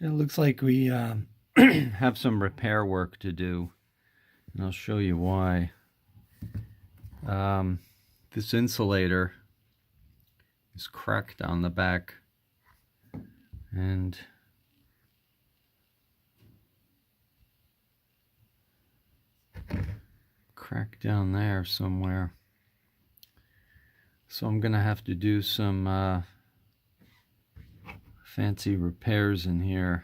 It looks like we have some repair work to do, and I'll show you why. This insulator is cracked on the back, and cracked down there somewhere. So I'm gonna have to do some fancy repairs in here.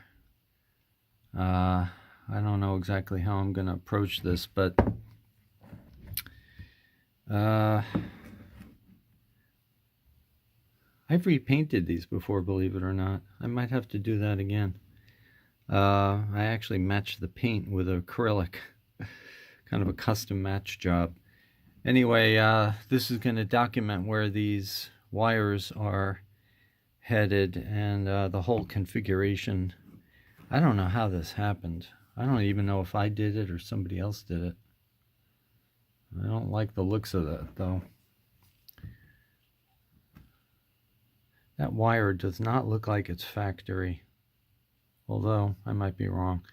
I don't know exactly how I'm gonna approach this, but I've repainted these before, believe it or not. I might have to do that again. I actually matched the paint with acrylic, kind of a custom match job. Anyway, this is going to document where these wires are headed and the whole configuration. I don't know how this happened. I don't even know if I did it or somebody else did it. I don't like the looks of that, though. That wire does not look like it's factory, although I might be wrong.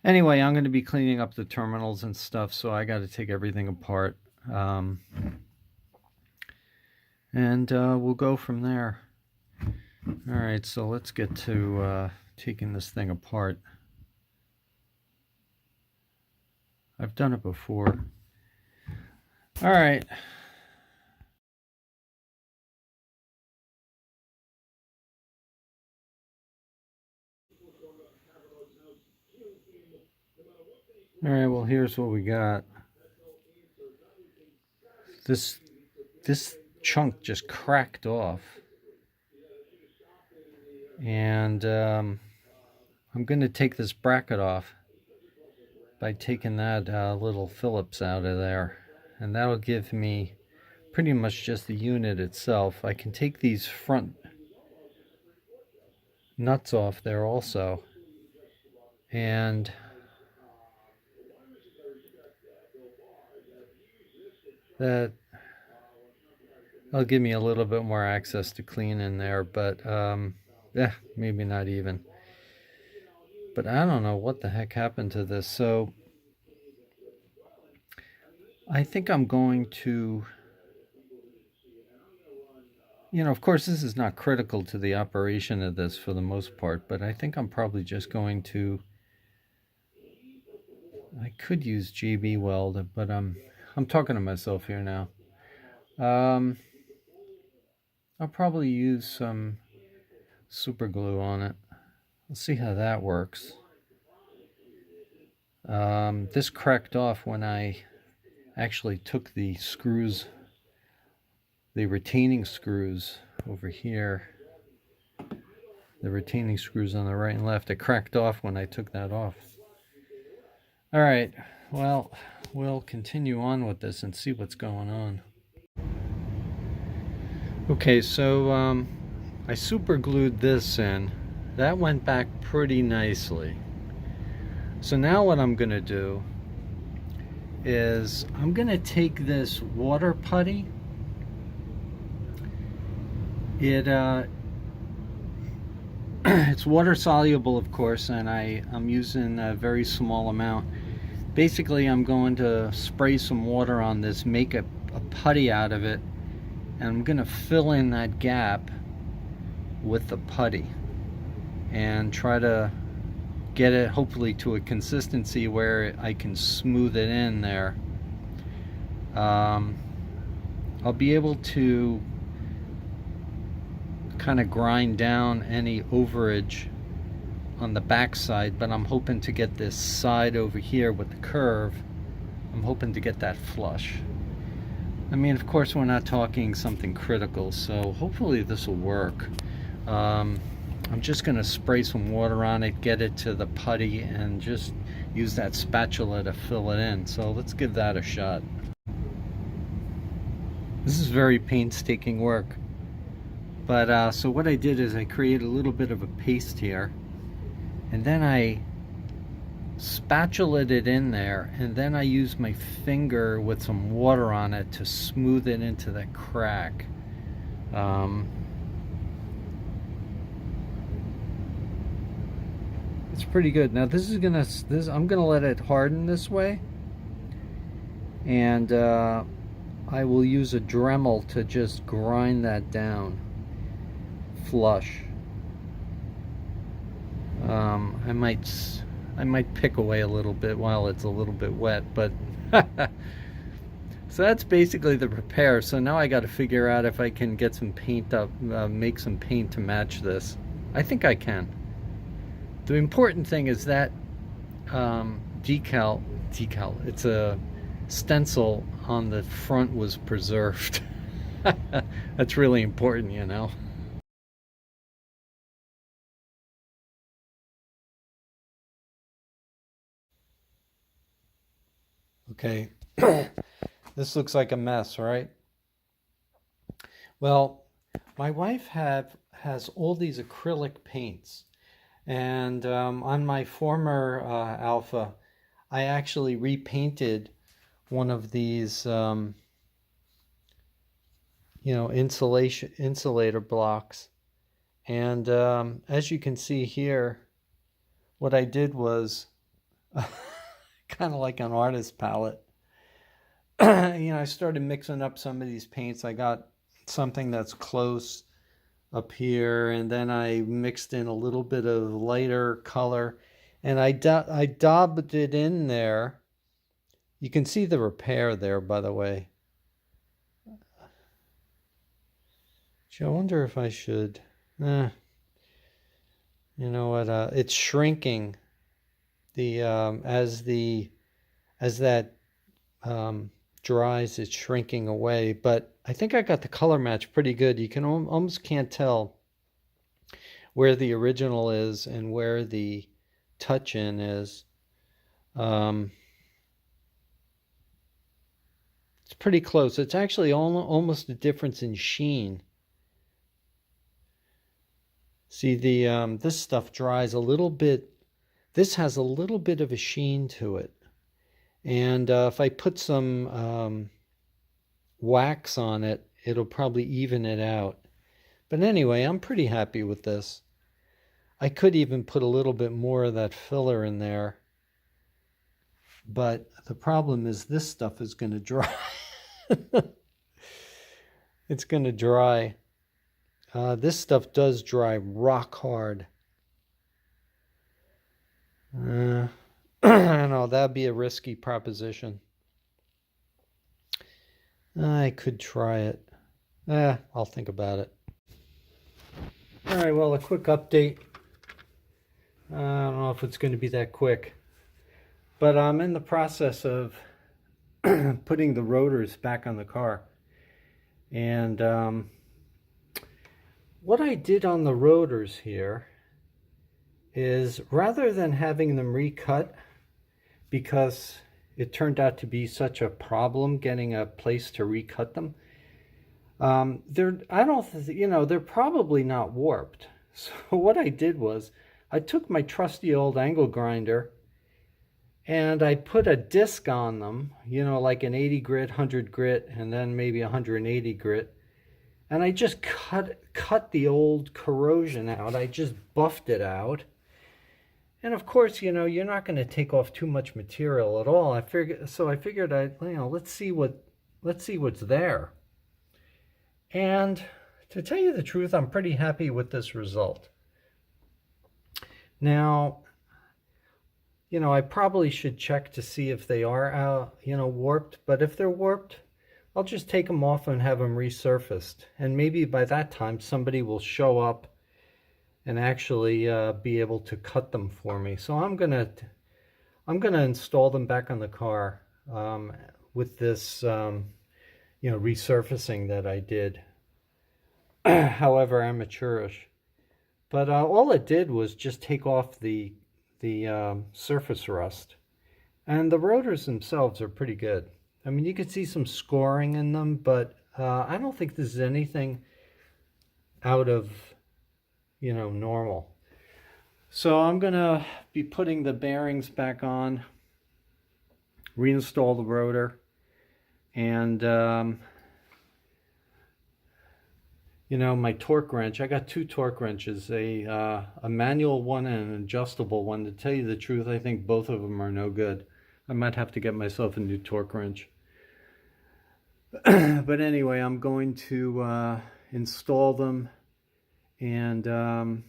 Anyway, I'm going to be cleaning up the terminals and stuff, so I got to take everything apart. And we'll go from there. Alright, so let's get to taking this thing apart. I've done it before. Alright. Alright, well, here's what we got. This chunk just cracked off. And I'm going to take this bracket off by taking that little Phillips out of there. And that'll give me pretty much just the unit itself. I can take these front nuts off there also. And that'll give me a little bit more access to clean in there, but yeah, maybe not even. But I don't know what the heck happened to this. So I think I'm going to, of course this is not critical to the operation of this for the most part, but I think I'm probably just going to, I could use GB weld, but I'm talking to myself here now. I'll probably use some super glue on it. We'll see how that works. This cracked off when I actually took the screws, the retaining screws over here. The retaining screws on the right and left. It cracked off when I took that off. Alright, well, we'll continue on with this and see what's going on. Okay, so I super glued this in. That went back pretty nicely. So now what I'm going to do is I'm going to take this water putty. It's water soluble, of course, and I'm using a very small amount. Basically, I'm going to spray some water on this, make a putty out of it, and I'm going to fill in that gap with the putty and try to get it hopefully to a consistency where I can smooth it in there. I'll be able to kind of grind down any overage on the back side, but I'm hoping to get this side over here with the curve, I'm hoping to get that flush. I mean, of course, we're not talking something critical, so hopefully this will work. I'm just going to spray some water on it, get it to the putty, and just use that spatula to fill it in. So let's give that a shot. This is very painstaking work. But so what I did is I created a little bit of a paste here, and then I spatulated it in there, and then I used my finger with some water on it to smooth it into that crack. It's pretty good. Now I'm gonna let it harden this way, and I will use a Dremel to just grind that down flush. I might pick away a little bit while it's a little bit wet, but so that's basically the repair. So now I got to figure out if I can get some paint up, make some paint to match this. I think I can. The important thing is that decal, it's a stencil on the front was preserved. That's really important, you know. Okay, this looks like a mess, right? Well, my wife has all these acrylic paints, and on my former Alfa, I actually repainted one of these, insulator blocks, and as you can see here, what I did was kind of like an artist palette. I started mixing up some of these paints. I got something that's close up here, and then I mixed in a little bit of lighter color, and I daubed it in there. You can see the repair there, by the way. I wonder if I should. You know what? It's shrinking. As that dries, it's shrinking away. But I think I got the color match pretty good. You can almost can't tell where the original is and where the touch-in is. It's pretty close. It's actually almost a difference in sheen. See, this stuff dries a little bit. This has a little bit of a sheen to it. And if I put some wax on it, it'll probably even it out. But anyway, I'm pretty happy with this. I could even put a little bit more of that filler in there. But the problem is this stuff is going to dry. It's going to dry. This stuff does dry rock hard. I don't know, that'd be a risky proposition. I could try it. I'll think about it. All right, well, a quick update. I don't know if it's going to be that quick, but I'm in the process of putting the rotors back on the car. And what I did on the rotors here is, rather than having them recut, because it turned out to be such a problem getting a place to recut them, they're probably not warped. So what I did was I took my trusty old angle grinder and I put a disc on them, like an 80 grit, 100 grit, and then maybe 180 grit. And I just cut the old corrosion out. I just buffed it out. And of course, you're not going to take off too much material at all. I figured let's see what's there. And to tell you the truth, I'm pretty happy with this result. Now, I probably should check to see if they are warped, but if they're warped, I'll just take them off and have them resurfaced. And maybe by that time somebody will show up and actually be able to cut them for me. So I'm gonna install them back on the car with this resurfacing that I did, however amateurish. But all it did was just take off the surface rust, and the rotors themselves are pretty good. I mean, you can see some scoring in them, but I don't think this is anything out of normal. So I'm gonna be putting the bearings back on, reinstall the rotor, and you know, my torque wrench. I got two torque wrenches, a manual one and an adjustable one. To tell you the truth, I think both of them are no good. I might have to get myself a new torque wrench. But anyway, I'm going to install them, and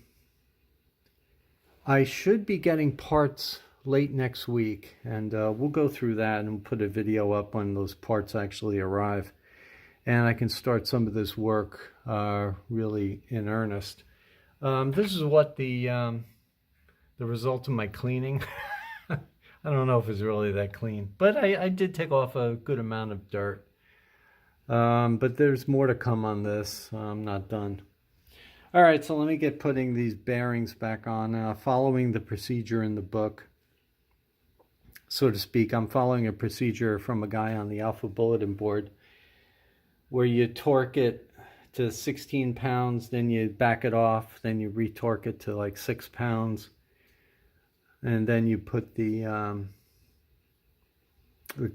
I should be getting parts late next week, and we'll go through that and put a video up when those parts actually arrive, and I can start some of this work really in earnest. This is what the result of my cleaning. I don't know if it's really that clean, but I did take off a good amount of dirt. But there's more to come on this. I'm not done. All right, so let me get putting these bearings back on, following the procedure in the book, so to speak. I'm following a procedure from a guy on the Alpha bulletin board where you torque it to 16 pounds, then you back it off, then you retorque it to like 6 pounds, and then you put the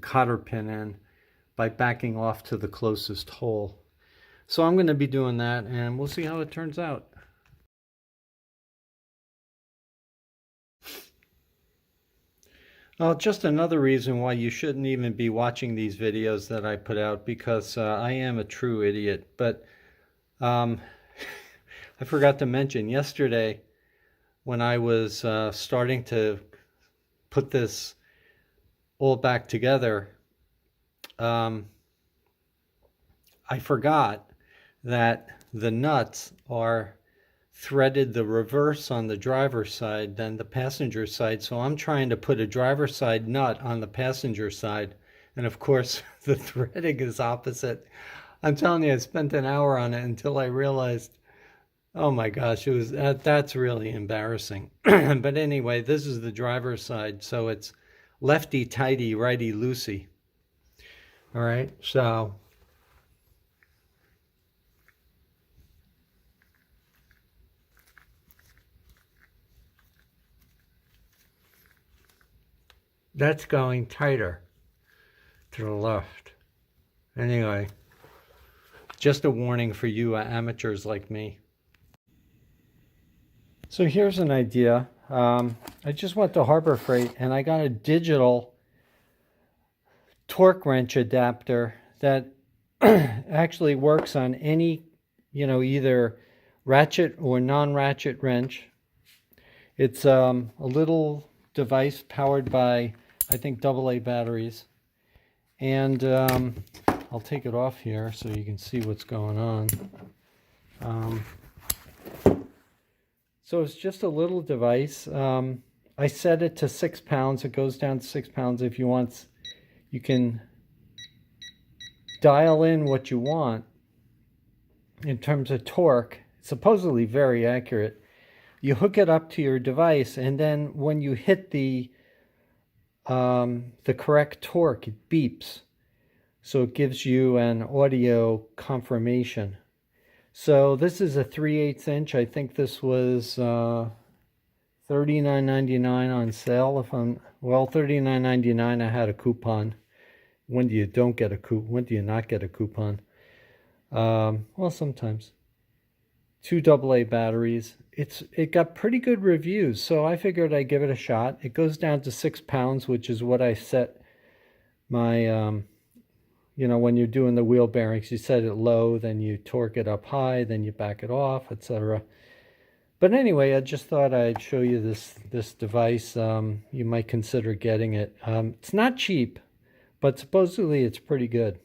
cotter pin in by backing off to the closest hole. So I'm going to be doing that, and we'll see how it turns out. Well, just another reason why you shouldn't even be watching these videos that I put out, because I am a true idiot. But I forgot to mention yesterday when I was starting to put this all back together, I forgot that the nuts are threaded the reverse on the driver's side than the passenger side. So I'm trying to put a driver's side nut on the passenger side. And of course, the threading is opposite. I'm telling you, I spent an hour on it until I realized, oh my gosh, it was that's really embarrassing. But anyway, this is the driver's side. So it's lefty tighty, righty loosey. All right, so that's going tighter to the left. Anyway, just a warning for you amateurs like me. So here's an idea. I just went to Harbor Freight and I got a digital torque wrench adapter that actually works on any, you know, either ratchet or non-ratchet wrench. It's a little device powered by, I think, AA batteries. And I'll take it off here so you can see what's going on. So it's just a little device. I set it to 6 pounds. It goes down to 6 pounds. If you want, you can dial in what you want in terms of torque. It's supposedly very accurate. You hook it up to your device, and then when you hit the correct torque, it beeps. So it gives you an audio confirmation. So this is a 3/8 inch. I think this was $39.99 on sale. If I'm well, $39.99. I had a coupon. When do you don't get a coupon? When do you not get a coupon? Well, sometimes. 2 AA batteries. It got pretty good reviews, so I figured I'd give it a shot. It goes down to 6 pounds, which is what I set my you know, when you're doing the wheel bearings, you set it low, then you torque it up high, then you back it off, etc. But anyway, I just thought I'd show you this device. You might consider getting it. It's not cheap, but supposedly it's pretty good.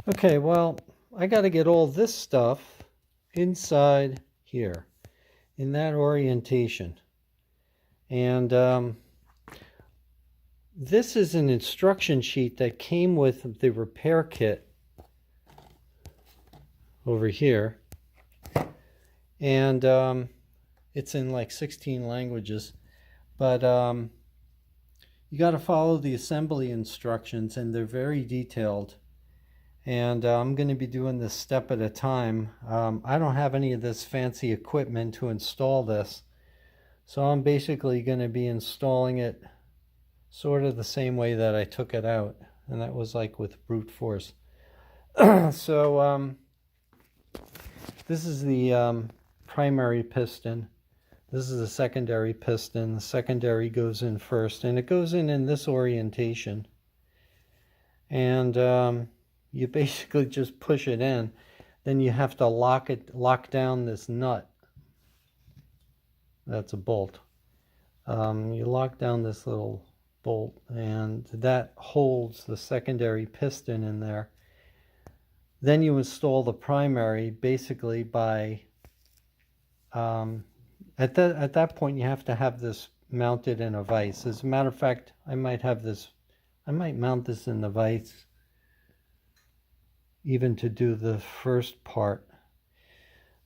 Okay, well, I got to get all this stuff inside here, in that orientation. And this is an instruction sheet that came with the repair kit over here. And it's in like 16 languages. But you got to follow the assembly instructions, and they're very detailed. And I'm going to be doing this step at a time. I don't have any of this fancy equipment to install this. So I'm basically going to be installing it sort of the same way that I took it out. and that was like with brute force. So this is the primary piston. This is the secondary piston. The secondary goes in first, and it goes in this orientation. And you basically just push it in. Then you have to lock down this nut. That's a bolt. You lock down this little bolt, and that holds the secondary piston in there. Then you install the primary basically by at that point you have to have this mounted in a vise. As a matter of fact, I might mount this in the vise even to do the first part.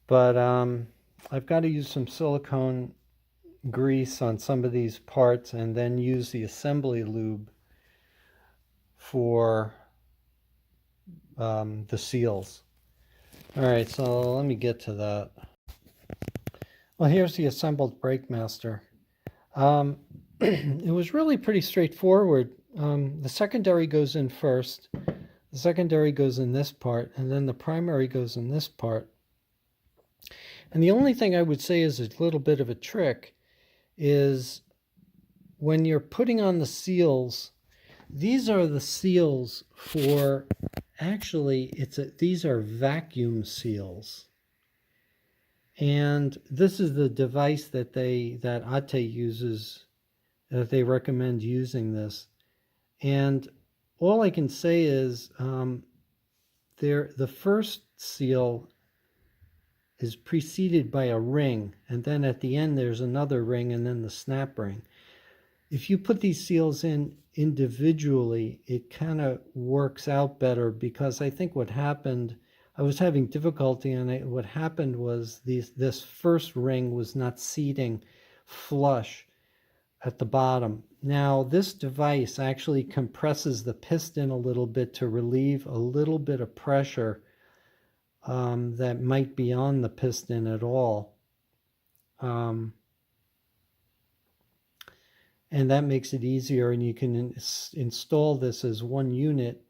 But I've got to use some silicone grease on some of these parts and then use the assembly lube for the seals. Alright, so let me get to that. Well, here's the assembled brake master. It was really pretty straightforward. The secondary goes in first, the secondary goes in this part, and then the primary goes in this part. And the only thing I would say is a little bit of a trick is when you're putting on the seals, these are the seals for, actually, these are vacuum seals. And this is the device that ATE uses, that they recommend using this. And all I can say is the first seal is preceded by a ring, and then at the end there's another ring, and then the snap ring. If you put these seals in individually, it kind of works out better, because I think what happened, I was having difficulty, and what happened was this first ring was not seating flush at the bottom. Now this device actually compresses the piston a little bit to relieve a little bit of pressure that might be on the piston at all. And that makes it easier, and you can install this as one unit,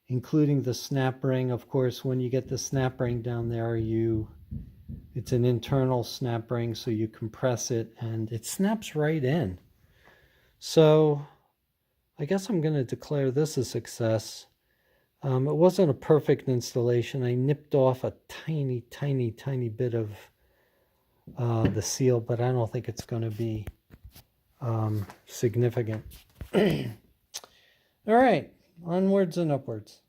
including the snap ring. Of course, when you get the snap ring down there, it's an internal snap ring, so you compress it and it snaps right in. So I guess I'm going to declare this a success. It wasn't a perfect installation. I nipped off a tiny bit of the seal, but I don't think it's going to be significant. All right, onwards and upwards.